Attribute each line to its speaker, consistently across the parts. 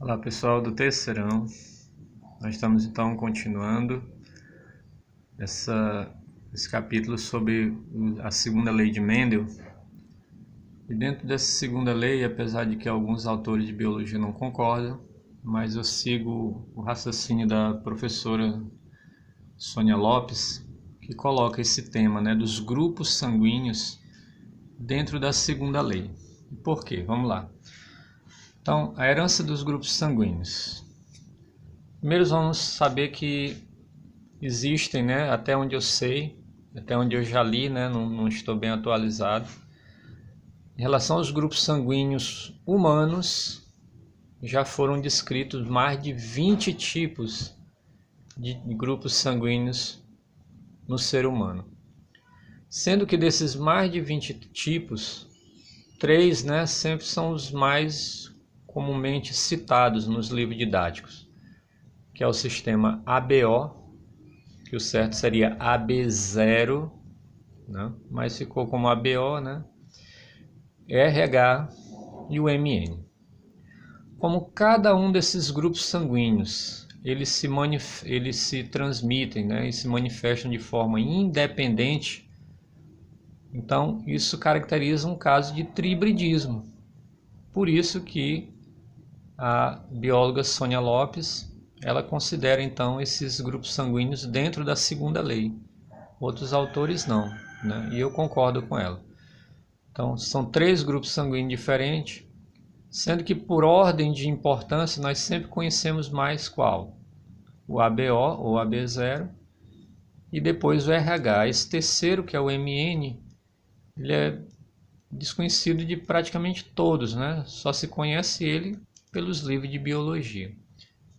Speaker 1: Olá pessoal do terceirão, nós estamos então continuando esse capítulo sobre a segunda lei de Mendel. E dentro dessa segunda lei, apesar de que alguns autores de biologia não concordam, mas eu sigo o raciocínio da professora Sônia Lopes, que coloca esse tema, dos grupos sanguíneos dentro da segunda lei. E por quê? Vamos lá. Então, a herança dos grupos sanguíneos. Primeiro vamos saber que existem, até onde eu sei, até onde eu já li, não estou bem atualizado. Em relação aos grupos sanguíneos humanos, já foram descritos mais de 20 tipos de grupos sanguíneos no ser humano. Sendo que desses mais de 20 tipos, 3 sempre são os mais comumente citados nos livros didáticos, que é o sistema ABO, que o certo seria AB0, mas ficou como ABO, RH e o MN. Como cada um desses grupos sanguíneos, eles se transmitem, e se manifestam de forma independente, então isso caracteriza um caso de tribridismo. Por isso que a bióloga Sônia Lopes, ela considera então esses grupos sanguíneos dentro da segunda lei. Outros autores não, e eu concordo com ela. Então, são 3 grupos sanguíneos diferentes, sendo que por ordem de importância nós sempre conhecemos mais qual? O ABO ou AB0 e depois o RH. Esse terceiro, que é o MN, ele é desconhecido de praticamente todos, Só se conhece ele pelos livros de biologia.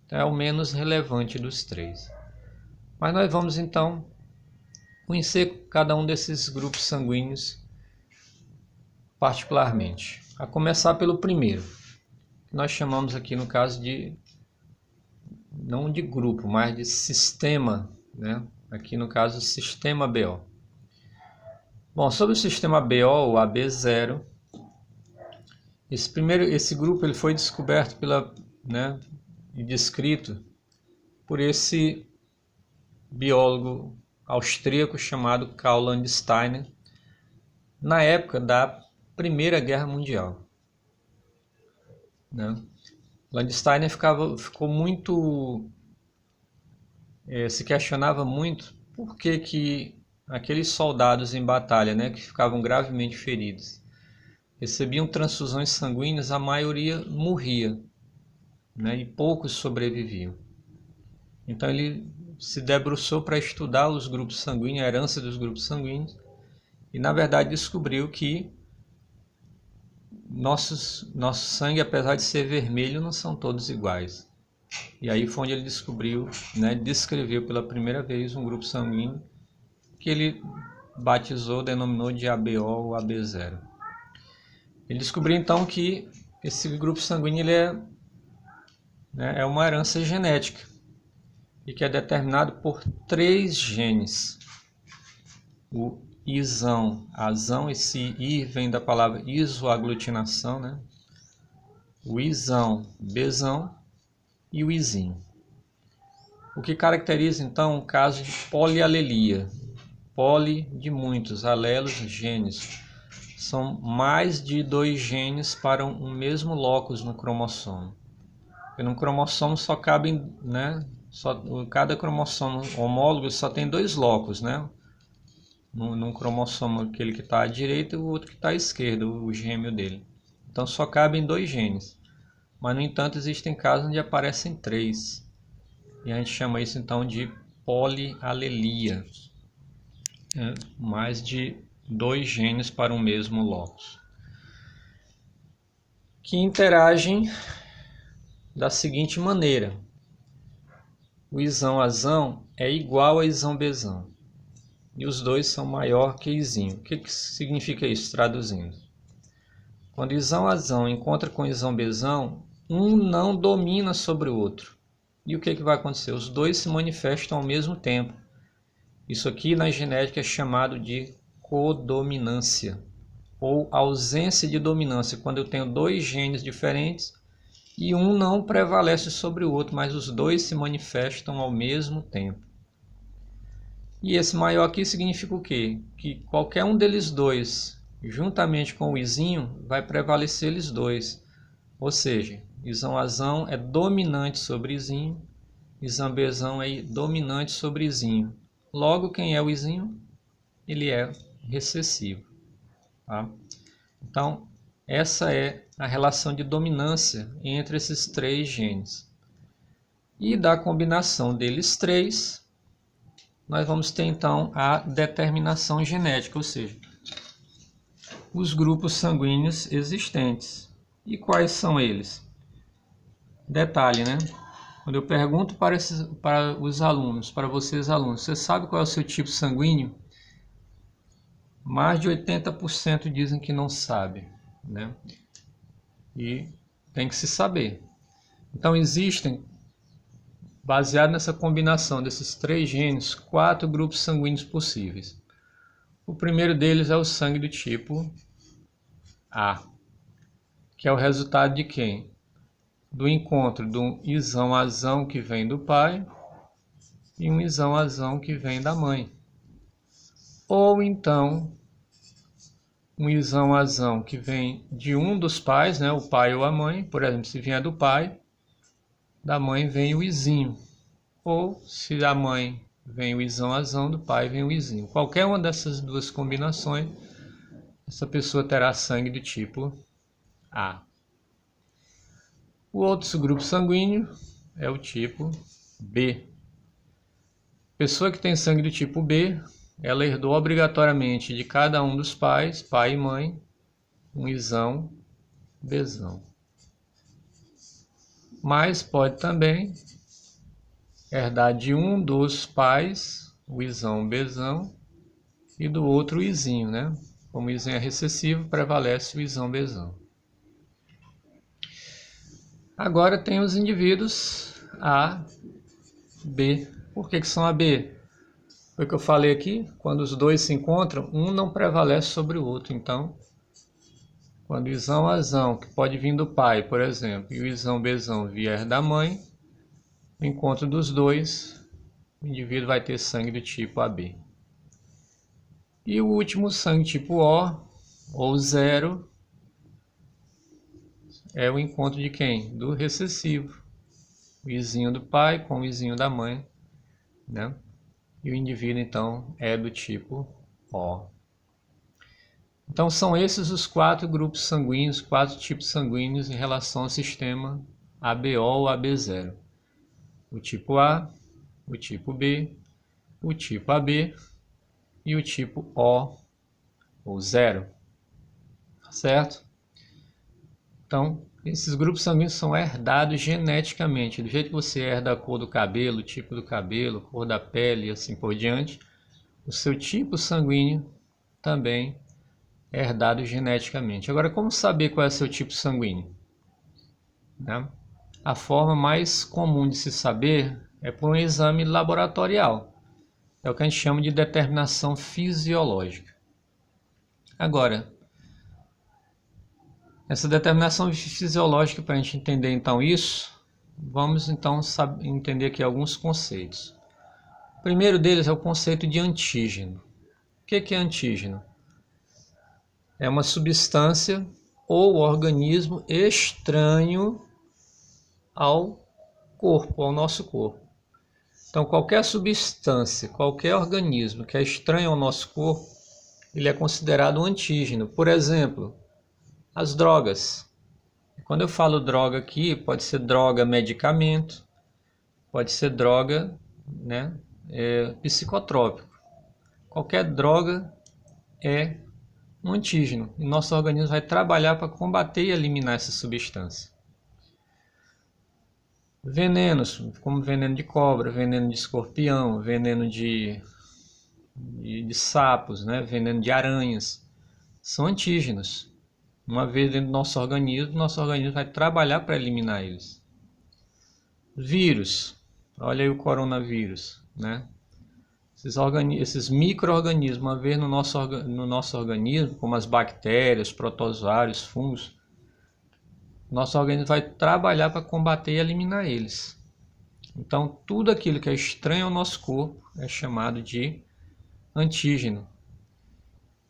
Speaker 1: Então, é o menos relevante dos 3. Mas nós vamos então conhecer cada um desses grupos sanguíneos particularmente. A começar pelo primeiro, que nós chamamos aqui no caso de, não de grupo, mas de sistema, aqui no caso sistema BO. Bom, sobre o sistema BO, o AB0, esse grupo ele foi descoberto e descrito por esse biólogo austríaco chamado Karl Landsteiner, na época da Primeira Guerra Mundial. Landsteiner ficou muito... se questionava muito por que aqueles soldados em batalha, que ficavam gravemente feridos, recebiam transfusões sanguíneas, a maioria morria, e poucos sobreviviam. Então ele se debruçou para estudar os grupos sanguíneos, a herança dos grupos sanguíneos, e na verdade descobriu que nosso sangue, apesar de ser vermelho, não são todos iguais. E aí foi onde ele descobriu, descreveu pela primeira vez um grupo sanguíneo que ele denominou de ABO ou AB0. Ele descobriu então que esse grupo sanguíneo ele é uma herança genética e que é determinado por 3 genes. O Izão, azão, esse I vem da palavra isoaglutinação, o Izão, Bzão e o Izinho. O que caracteriza então um caso de polialelia. Poli de muitos, alelos, genes. São mais de 2 genes para um mesmo locus no cromossomo. Porque no cromossomo só cabem, cada cromossomo homólogo só tem 2 locus, num cromossomo, aquele que está à direita e o outro que está à esquerda, o gêmeo dele. Então só cabem 2 genes. Mas, no entanto, existem casos onde aparecem 3. E a gente chama isso então de polialelia. Mais de 2 genes para um mesmo locus. Que interagem da seguinte maneira. O Izão-Azão é igual a Izão-Bzão. E os dois são maior que Izinho. O que significa isso, traduzindo? Quando Izão-Azão encontra com Izão-Bzão, um não domina sobre o outro. E o que vai acontecer? Os dois se manifestam ao mesmo tempo. Isso aqui na genética é chamado de codominância, ou ausência de dominância. Quando eu tenho 2 genes diferentes e um não prevalece sobre o outro, mas os dois se manifestam ao mesmo tempo. E esse maior aqui significa o quê? Que qualquer um deles dois, juntamente com o izinho, vai prevalecer eles dois. Ou seja, isão azão é dominante sobre izinho, isão bezão é dominante sobre izinho. Logo, quem é o izinho? Ele é recessivo. Tá? Então, essa é a relação de dominância entre esses três genes. E da combinação deles três, nós vamos ter então a determinação genética, ou seja, os grupos sanguíneos existentes. E quais são eles? Detalhe, né? Quando eu pergunto para os alunos, para vocês alunos, você sabe qual é o seu tipo sanguíneo? Mais de 80% dizem que não sabe, né? E tem que se saber. Então existem, baseado nessa combinação desses três genes, 4 grupos sanguíneos possíveis. O primeiro deles é o sangue do tipo A, que é o resultado de quem? Do encontro de um isão azão que vem do pai e um isão azão que vem da mãe. Ou então um isão azão que vem de um dos pais, né, o pai ou a mãe. Por exemplo, se vier do pai, da mãe vem o izinho. Ou se da mãe vem o isão azão, do pai vem o izinho. Qualquer uma dessas duas combinações, essa pessoa terá sangue do tipo A. O outro grupo sanguíneo é o tipo B. Pessoa que tem sangue do tipo B, ela herdou obrigatoriamente de cada um dos pais, pai e mãe, um isão bezão. Mas pode também herdar de um dos pais o isão bezão e do outro o izinho, né? Como o izinho é recessivo, prevalece o isão bezão. Agora tem os indivíduos A, B. Por que são AB? Foi o que eu falei aqui, quando os dois se encontram, um não prevalece sobre o outro. Então, quando o isão azão, que pode vir do pai, por exemplo, e o isão bezão vier da mãe, no encontro dos dois, o indivíduo vai ter sangue do tipo AB. E o último, sangue tipo O, ou 0, é o encontro de quem? Do recessivo. O izinho do pai com o izinho da mãe, né? E o indivíduo, então, é do tipo O. Então, são esses os 4 grupos sanguíneos, 4 tipos sanguíneos em relação ao sistema ABO ou AB0. O tipo A, o tipo B, o tipo AB e o tipo O, ou 0. Certo? Então, esses grupos sanguíneos são herdados geneticamente. Do jeito que você herda a cor do cabelo, o tipo do cabelo, a cor da pele e assim por diante, o seu tipo sanguíneo também é herdado geneticamente. Agora, como saber qual é o seu tipo sanguíneo? Né? A forma mais comum de se saber é por um exame laboratorial. É o que a gente chama de determinação fisiológica. Agora, essa determinação fisiológica, para a gente entender então isso, vamos então entender aqui alguns conceitos. O primeiro deles é o conceito de antígeno. O que é antígeno? É uma substância ou organismo estranho ao corpo, ao nosso corpo. Então, qualquer substância, qualquer organismo que é estranho ao nosso corpo, ele é considerado um antígeno. Por exemplo, as drogas. Quando eu falo droga aqui, pode ser droga medicamento, pode ser droga, né, psicotrópico. Qualquer droga é um antígeno e nosso organismo vai trabalhar para combater e eliminar essa substância. Venenos, como veneno de cobra, veneno de escorpião, veneno de sapos, né, veneno de aranhas, são antígenos. Uma vez dentro do nosso organismo vai trabalhar para eliminar eles. Vírus, olha aí o coronavírus, né? Esses micro-organismos, uma vez no nosso organismo, como as bactérias, protozoários, fungos, nosso organismo vai trabalhar para combater e eliminar eles. Então, tudo aquilo que é estranho ao nosso corpo é chamado de antígeno.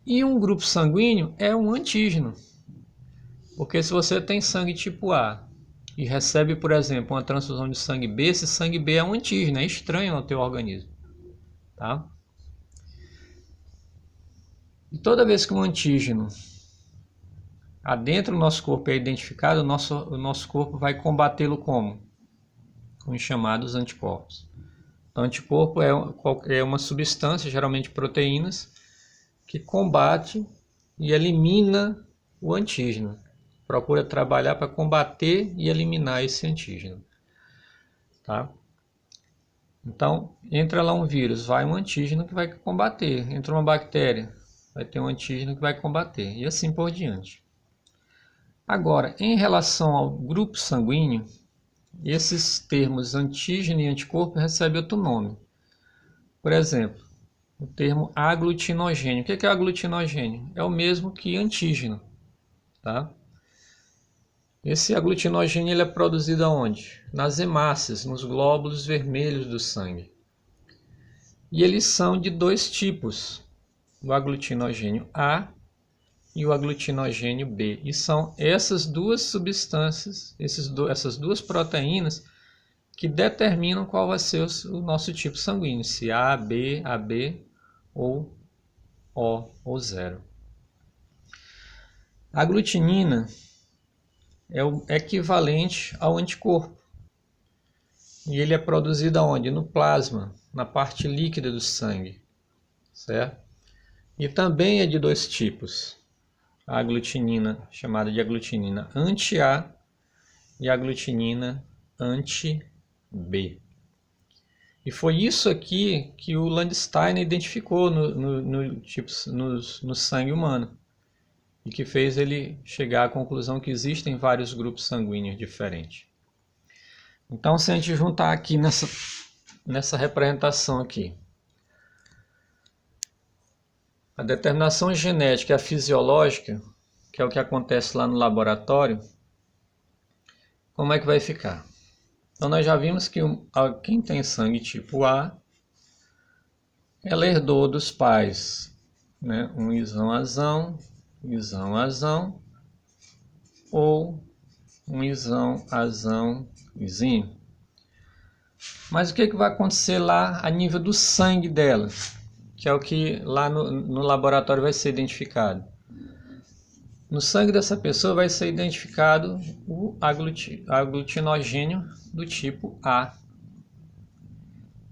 Speaker 1: E um grupo sanguíneo é um antígeno. Porque se você tem sangue tipo A e recebe, por exemplo, uma transfusão de sangue B, esse sangue B é um antígeno, é estranho ao teu organismo. Tá? E toda vez que um antígeno adentro do nosso corpo é identificado, o nosso corpo vai combatê-lo como? Com os chamados anticorpos. Então, anticorpo é uma substância, geralmente proteínas, que combate e elimina o antígeno. Procura trabalhar para combater e eliminar esse antígeno. Tá? Então, entra lá um vírus, vai um antígeno que vai combater. Entra uma bactéria, vai ter um antígeno que vai combater. E assim por diante. Agora, em relação ao grupo sanguíneo, esses termos antígeno e anticorpo recebem outro nome. Por exemplo, o termo aglutinogênio. O que é aglutinogênio? É o mesmo que antígeno. Tá? Esse aglutinogênio ele é produzido aonde? Nas hemácias, nos glóbulos vermelhos do sangue. E eles são de dois tipos, o aglutinogênio A e o aglutinogênio B. E são essas duas substâncias, essas duas proteínas que determinam qual vai ser o nosso tipo sanguíneo, se A, B, AB ou O ou 0. A aglutinina é o equivalente ao anticorpo. E ele é produzido aonde? No plasma, na parte líquida do sangue, certo? E também é de dois tipos. A aglutinina, chamada de aglutinina anti-A e a aglutinina anti-B. E foi isso aqui que o Landsteiner identificou no sangue humano. E que fez ele chegar à conclusão que existem vários grupos sanguíneos diferentes. Então, se a gente juntar aqui nessa representação aqui, a determinação genética e a fisiológica, que é o que acontece lá no laboratório, como é que vai ficar? Então, nós já vimos que quem tem sangue tipo A, ela herdou dos pais, né, um isão-azão, ou um isão-azão-izinho. Mas o que vai acontecer lá a nível do sangue dela? Que é o que lá no laboratório vai ser identificado. No sangue dessa pessoa vai ser identificado o aglutinogênio do tipo A.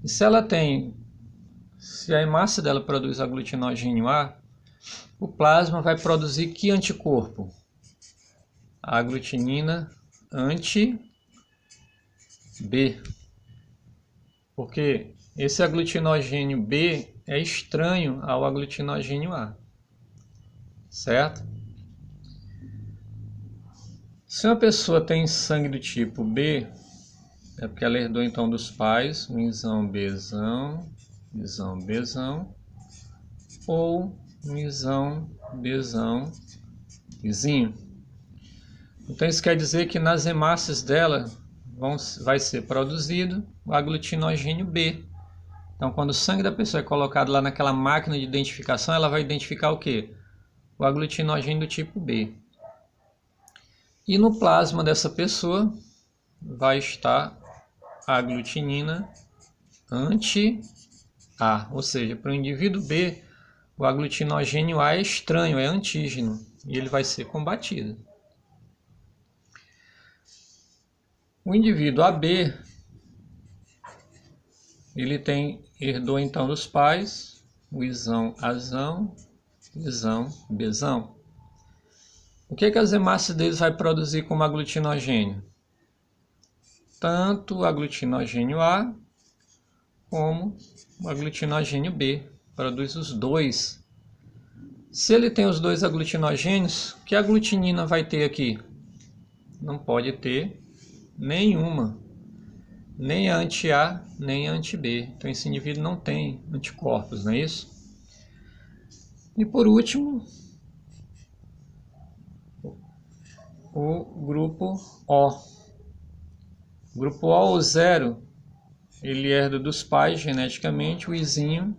Speaker 1: E se a hemácia dela produz aglutinogênio A, o plasma vai produzir que anticorpo? A aglutinina anti-B. Porque esse aglutinogênio B é estranho ao aglutinogênio A. Certo? Se uma pessoa tem sangue do tipo B, é porque ela herdou então dos pais um isão-Bzão, ou um isão-Bzão, izinho. Então isso quer dizer que nas hemácias dela vai ser produzido o aglutinogênio B. Então quando o sangue da pessoa é colocado lá naquela máquina de identificação, ela vai identificar o quê? O aglutinogênio do tipo B. E no plasma dessa pessoa vai estar a aglutinina anti-A, ou seja, para o indivíduo B, o aglutinogênio A é estranho, é antígeno, e ele vai ser combatido. O indivíduo AB, ele herdou então dos pais o isão-azão, isão-Bzão. O que as hemácias deles vai produzir como aglutinogênio? Tanto o aglutinogênio A como o aglutinogênio B. Produz os dois. Se ele tem os dois aglutinogênios, que aglutinina vai ter aqui? Não pode ter nenhuma. Nem a anti-A, nem a anti-B. Então esse indivíduo não tem anticorpos, não é isso? E por último, o grupo O. O grupo O ou 0, ele herda dos pais geneticamente o Izinho.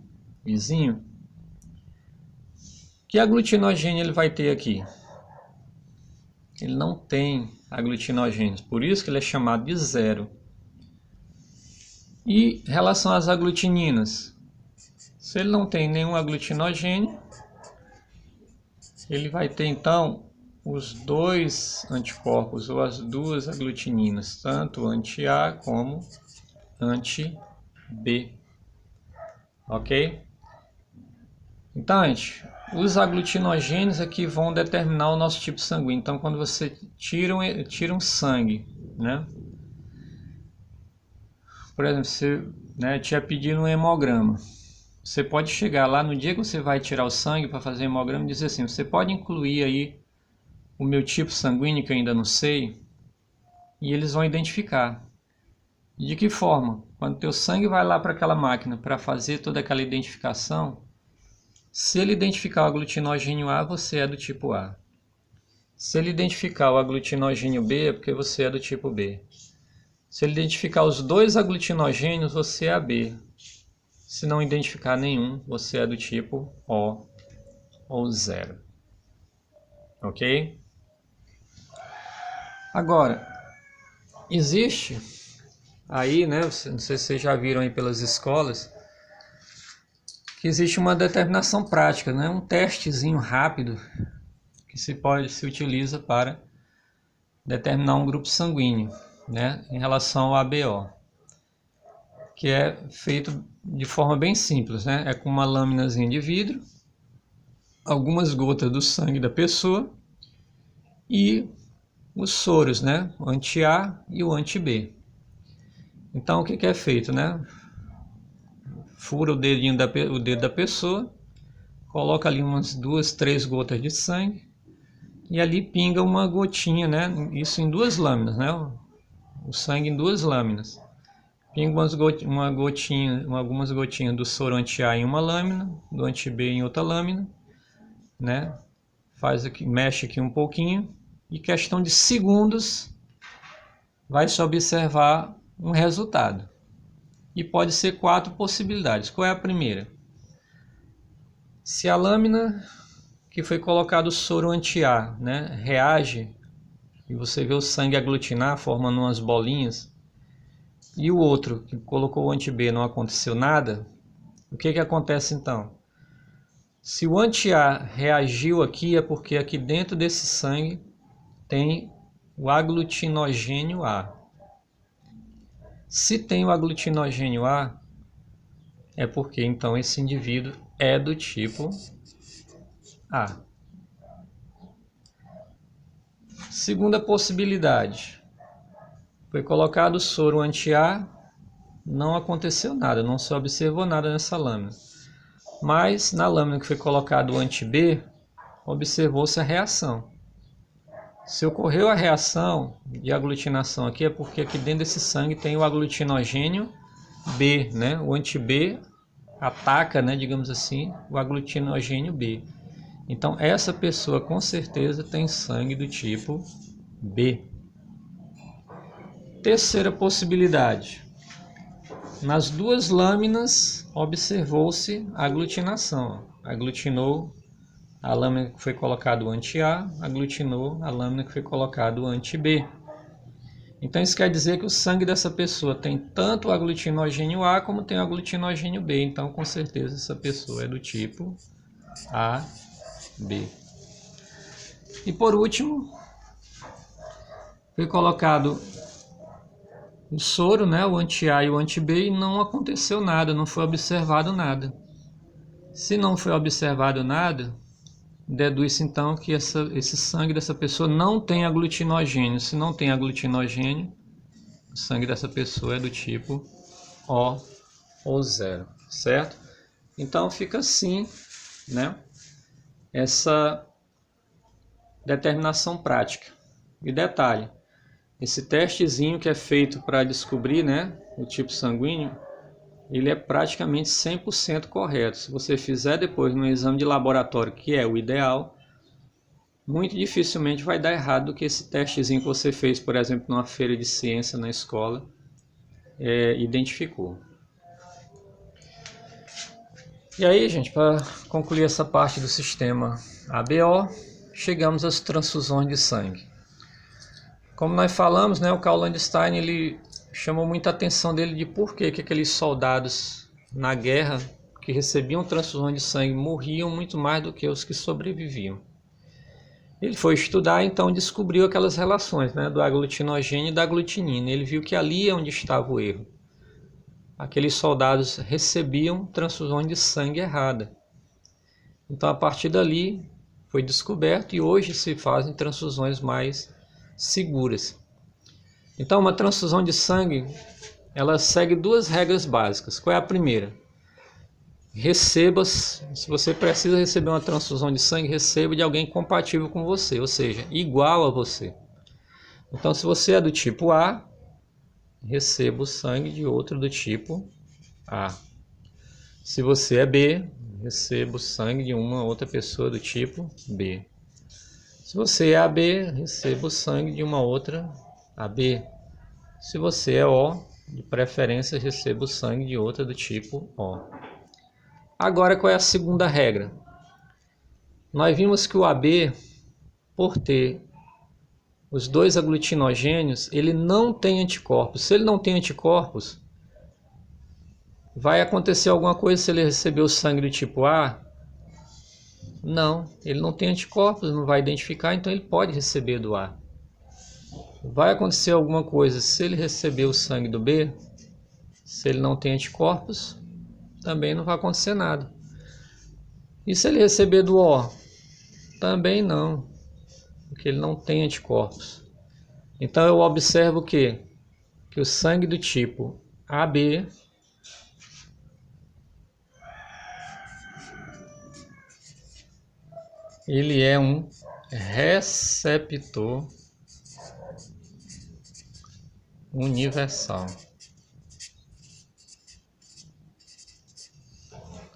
Speaker 1: Que aglutinogênio ele vai ter aqui? Ele não tem aglutinogênios, por isso que ele é chamado de 0. E em relação às aglutininas, se ele não tem nenhum aglutinogênio, ele vai ter então os dois anticorpos ou as duas aglutininas, tanto anti-A como anti-B. Ok? Então, gente, os aglutinogênios aqui vão determinar o nosso tipo sanguíneo. Então, quando você tira um sangue, né? Por exemplo, você tinha pedido um hemograma. Você pode chegar lá no dia que você vai tirar o sangue para fazer o hemograma e dizer assim, você pode incluir aí o meu tipo sanguíneo que eu ainda não sei, e eles vão identificar. De que forma? Quando teu sangue vai lá para aquela máquina para fazer toda aquela identificação, se ele identificar o aglutinogênio A, você é do tipo A. Se ele identificar o aglutinogênio B, é porque você é do tipo B. Se ele identificar os dois aglutinogênios, você é AB. Se não identificar nenhum, você é do tipo O ou 0. Ok? Agora, existe aí, né, não sei se vocês já viram aí pelas escolas, que existe uma determinação prática, né, um testezinho rápido que se utiliza para determinar um grupo sanguíneo, né, em relação ao ABO, que é feito de forma bem simples, né, é com uma lâminazinha de vidro, algumas gotas do sangue da pessoa e os soros, né, o anti-A e o anti-B. Então o que é feito, né? Fura o dedo da pessoa, coloca ali umas 2, 3 gotas de sangue e ali pinga uma gotinha, né? Isso em 2 lâminas, né? O sangue em 2 lâminas. Pinga algumas gotinhas do soro anti-A em uma lâmina, do anti-B em outra lâmina, né? Faz aqui, mexe aqui um pouquinho e questão de segundos vai se observar um resultado. E pode ser 4 possibilidades. Qual é a primeira? Se a lâmina que foi colocado o soro anti-A, né, reage e você vê o sangue aglutinar formando umas bolinhas, e o outro que colocou o anti-B não aconteceu nada, o que acontece então? Se o anti-A reagiu aqui, é porque aqui dentro desse sangue tem o aglutinogênio A. Se tem o aglutinogênio A, é porque então esse indivíduo é do tipo A. Segunda possibilidade. Foi colocado soro anti-A, não aconteceu nada, não se observou nada nessa lâmina. Mas na lâmina que foi colocado o anti-B, observou-se a reação. Se ocorreu a reação de aglutinação aqui, é porque aqui dentro desse sangue tem o aglutinogênio B, né? O anti-B ataca, né, digamos assim, o aglutinogênio B. Então essa pessoa com certeza tem sangue do tipo B. Terceira possibilidade. Nas 2 lâminas observou-se a aglutinação. Aglutinou a lâmina que foi colocado o anti-A, aglutinou a lâmina que foi colocado o anti-B. Então isso quer dizer que o sangue dessa pessoa tem tanto o aglutinogênio A como tem o aglutinogênio B. Então com certeza essa pessoa é do tipo AB. E por último, foi colocado o soro, né, o anti-A e o anti-B, e não aconteceu nada, não foi observado nada. Se não foi observado nada, deduz-se então que esse sangue dessa pessoa não tem aglutinogênio. Se não tem aglutinogênio, o sangue dessa pessoa é do tipo O ou 0, certo? Então fica assim, né, essa determinação prática. E detalhe, esse testezinho que é feito para descobrir, né, o tipo sanguíneo, ele é praticamente 100% correto. Se você fizer depois no exame de laboratório, que é o ideal, muito dificilmente vai dar errado do que esse testezinho que você fez, por exemplo, numa feira de ciência na escola, identificou. E aí, gente, para concluir essa parte do sistema ABO, chegamos às transfusões de sangue. Como nós falamos, né, o Karl Landstein ele chamou muita atenção dele de por que aqueles soldados na guerra que recebiam transfusões de sangue morriam muito mais do que os que sobreviviam. Ele foi estudar, então descobriu aquelas relações, né, do aglutinogênio e da aglutinina. Ele viu que ali é onde estava o erro. Aqueles soldados recebiam transfusões de sangue errada. Então, a partir dali, foi descoberto e hoje se fazem transfusões mais seguras. Então, uma transfusão de sangue, ela segue duas regras básicas. Qual é a primeira? Receba, se você precisa receber uma transfusão de sangue, receba de alguém compatível com você, ou seja, igual a você. Então, se você é do tipo A, receba o sangue de outro do tipo A. Se você é B, receba o sangue de uma outra pessoa do tipo B. Se você é AB, receba o sangue de uma outra AB. Se você é O, de preferência, receba o sangue de outra do tipo O. Agora, qual é a segunda regra? Nós vimos que o AB, por ter os dois aglutinogênios, ele não tem anticorpos. Se ele não tem anticorpos, vai acontecer alguma coisa se ele receber o sangue do tipo A? Não, ele não tem anticorpos, não vai identificar, então ele pode receber do A. Vai acontecer alguma coisa se ele receber o sangue do B? Se ele não tem anticorpos, também não vai acontecer nada. E se ele receber do O? Também não, porque ele não tem anticorpos. Então eu observo o quê? Que o sangue do tipo AB ele é um receptor universal.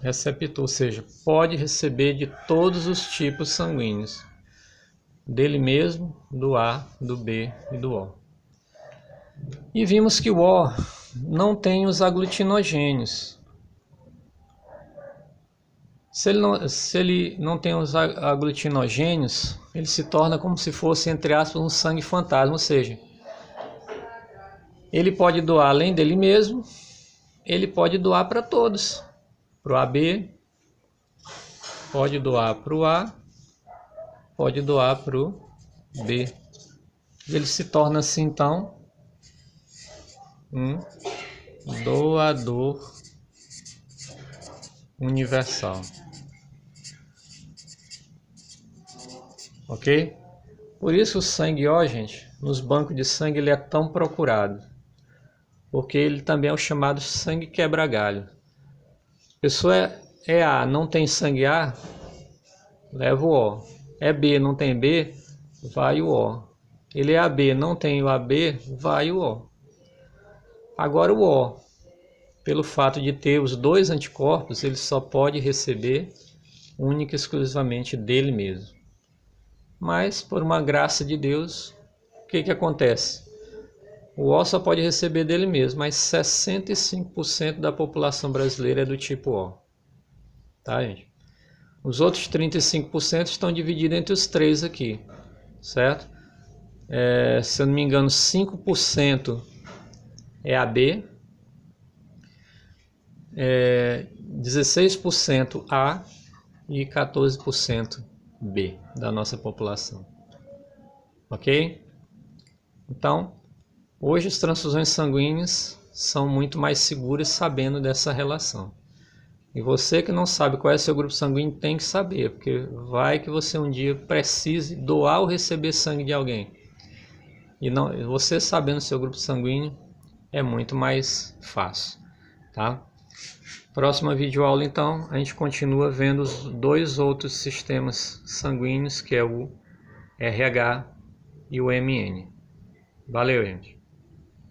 Speaker 1: Receptor, ou seja, pode receber de todos os tipos sanguíneos, dele mesmo, do A, do B e do O. E vimos que o O não tem os aglutinogênios. Se ele não tem os aglutinogênios, ele se torna como se fosse, entre aspas, um sangue fantasma, ou seja, ele pode doar além dele mesmo, ele pode doar para todos. Para o AB, pode doar para o A, pode doar para o B. Ele se torna assim, então, um doador universal. Ok? Por isso o sangue O, gente, nos bancos de sangue ele é tão procurado. Porque ele também é o chamado sangue quebra-galho. A pessoa é A, não tem sangue A, leva o O. É B, não tem B, vai o O. Ele é AB, não tem o AB, vai o O. Agora o O, pelo fato de ter os dois anticorpos, ele só pode receber única e exclusivamente dele mesmo. Mas, por uma graça de Deus, o que acontece? O O só pode receber dele mesmo, mas 65% da população brasileira é do tipo O. Tá, gente? Os outros 35% estão divididos entre os três aqui, certo? Se eu não me engano, 5% é AB, 16% A e 14% B da nossa população. Ok? Então, hoje as transfusões sanguíneas são muito mais seguras sabendo dessa relação. E você que não sabe qual é seu grupo sanguíneo tem que saber, porque vai que você um dia precise doar ou receber sangue de alguém. E não, você sabendo seu grupo sanguíneo é muito mais fácil, tá? Próxima videoaula, então, a gente continua vendo os dois outros sistemas sanguíneos, que é o RH e o MN. Valeu, gente!